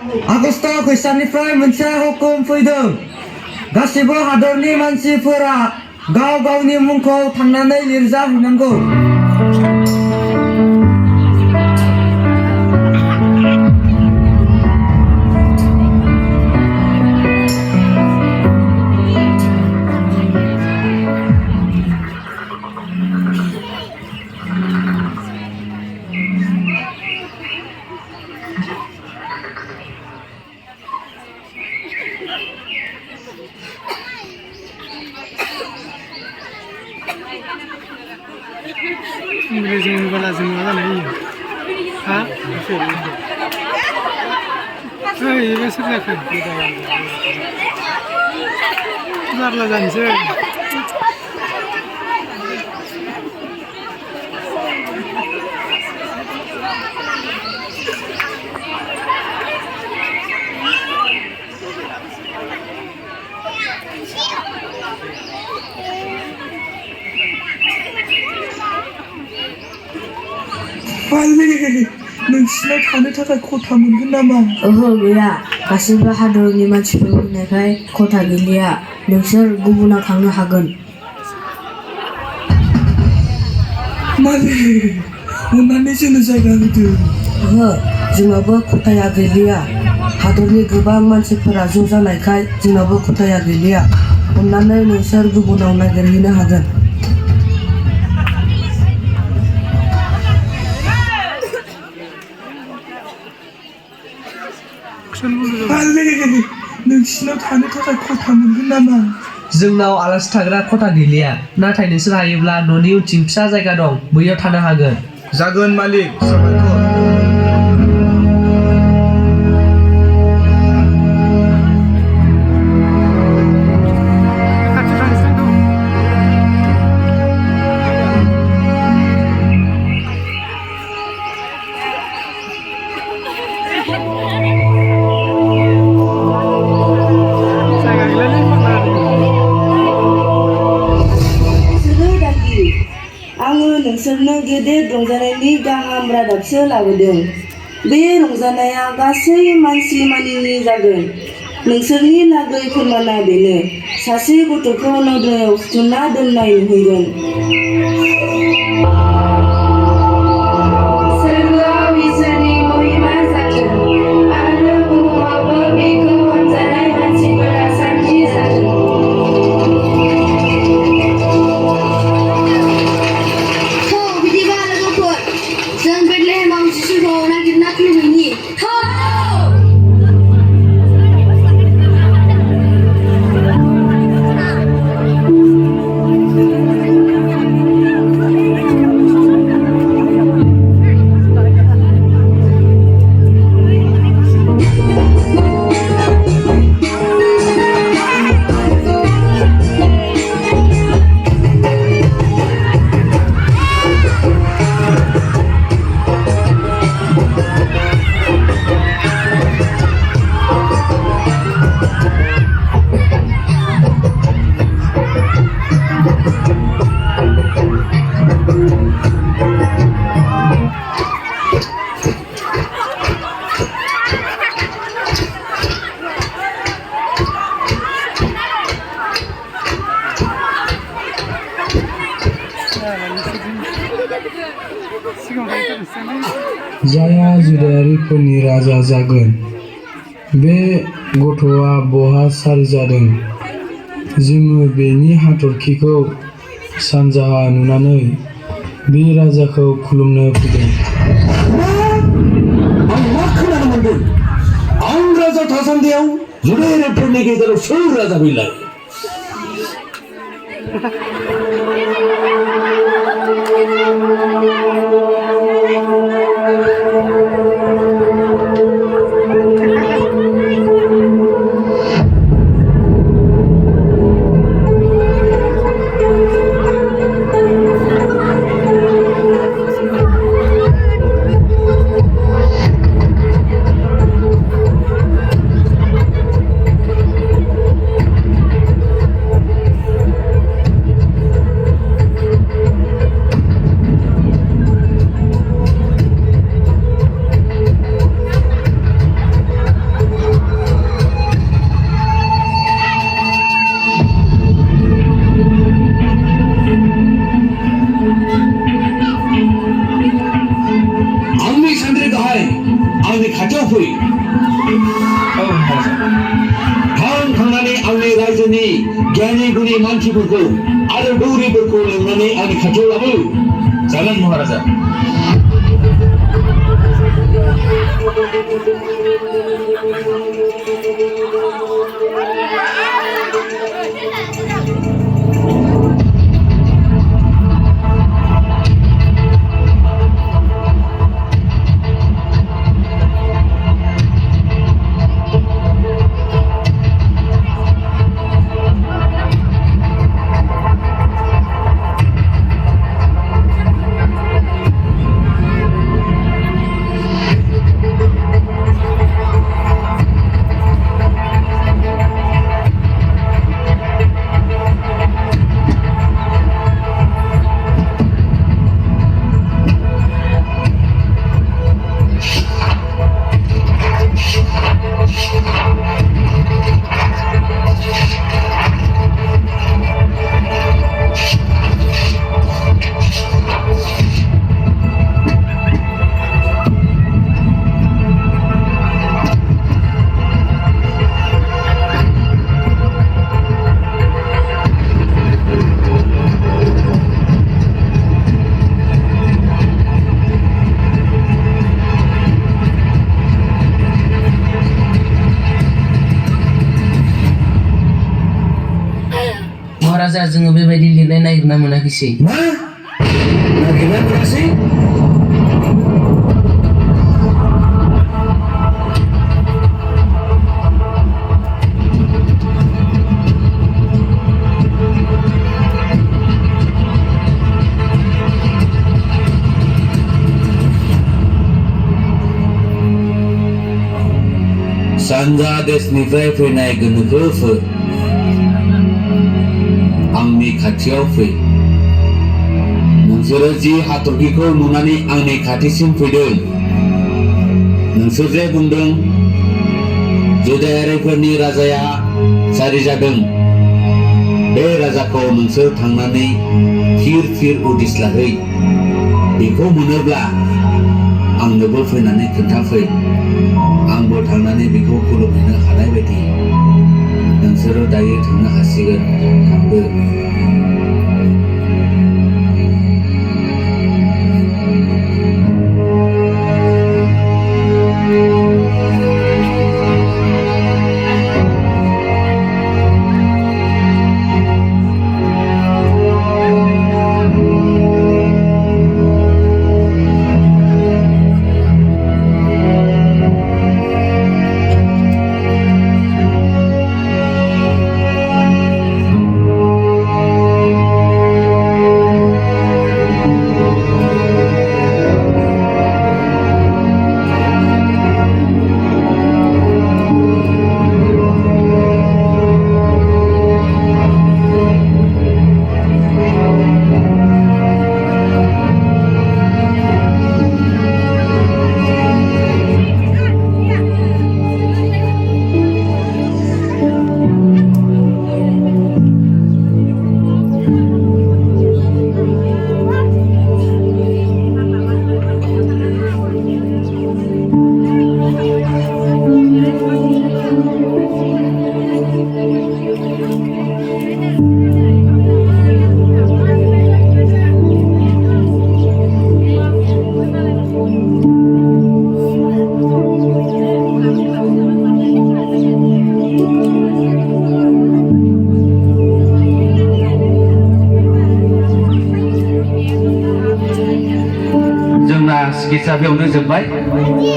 August खैसानिफ्राय मोनसे हुकुम फैदों गासिबो हादरनि मानसिफोरा गाव गावनि मुंखौ थांनानै लिरजाहैनांगौ। इंराजिनि बाला जों मा जानाय हा ओइ बे सोर जाखो जारला जानोसै नोंसिनाव थानो थाखाय खथा मोनगोन नामा? ओहो गैया, गासैबो हादरनि मानसिफोर फैनायखाय खथा गैलिया। नोंसोर गुबुनाव थांनो हागोन। मालिक, अननानै जोंनो जायगा होदो। ओहो, जोंनावबो खथाया गैलिया। हादरनि गोबां मानसिफोरा ज' जानायखाय जोंनावबो खथाया गैलिया। अननानै नोंसोर गुबुनाव नागिरहैनो हागोन। नोंसिनाव थानो थाखाय खथा मोनगोन नामा? जोंनाव आलासि थाग्रा खथा गैलिया, नाथाय नोंसोर हायोब्ला न'नि उनथिं फिसा जायगा दं, बैयाव थानो हागोन। जागोन मालिक, साबायखर। आङो नोंसोरनो गेदेर रंजानायनि गाहाम रादाबसो लाबोदों। बे रंजानाया गासै मानसि मानिनि जागोन। नोंसोरनि लागै फोरमाना बेनो, सासे गथ'खौ नोगोराव फुथुना दोननाय नुहैगोन। सोरगोआव इसोरनि महिमा जागोन आरो बुहुमावबो बेखौ अनजानाय मानसिफोरा साखि जागोन। जों बेथलेहेमाव जिसुखौ नागिरना खुलुमहैनि। जायहा जुदायारिफोरनि राजा जागोन, बे गथ'आ बहा सारिजादों? जोङो बेनि हाथरखिखौ सानजाहा नुनानै बे राजाखौ खुलुमनो फैदों। आं मा खोनानो मोनदों? आं राजा थासान्दियाव जुदायारिफोरनि गेजेराव सोर राजा बेलाय? थांनानै आंनि रायजोनि गियानि गुनि मानसिफोरखौ आरो दौरिफोरखौ लिंनानै आंनि खाथियाव लाबो। जागोन महाराजा। महाराजा जोङो बेबायदि लिरनाय नागिरना मोनाखिसै। मा नागिरना मोनासै? सानजा देशनिफ्राय फैनाय गोनोखोफोर आंनि खाथियाव फै। नोंसोरो जि हाथरखिखौ नुनानै आंनि खाथिसिम फैदों, नोंसोर जे बुंदों जुदायारिफोरनि राजाया जारि जादों, बे राजाखौ नोंसोर थांनानै फिर फिर उदिस लाहै। बेखौ मोनोब्ला आंनोबो फैनानै खोन्थाफै। आंबो थांनानै बेखौ खुलुमहैनो हानाय बायदि। नोंसोरो दायो थांनो हासिगोन। थांदो। जोंना सिकित्सा बेयावनो जोब्बाय।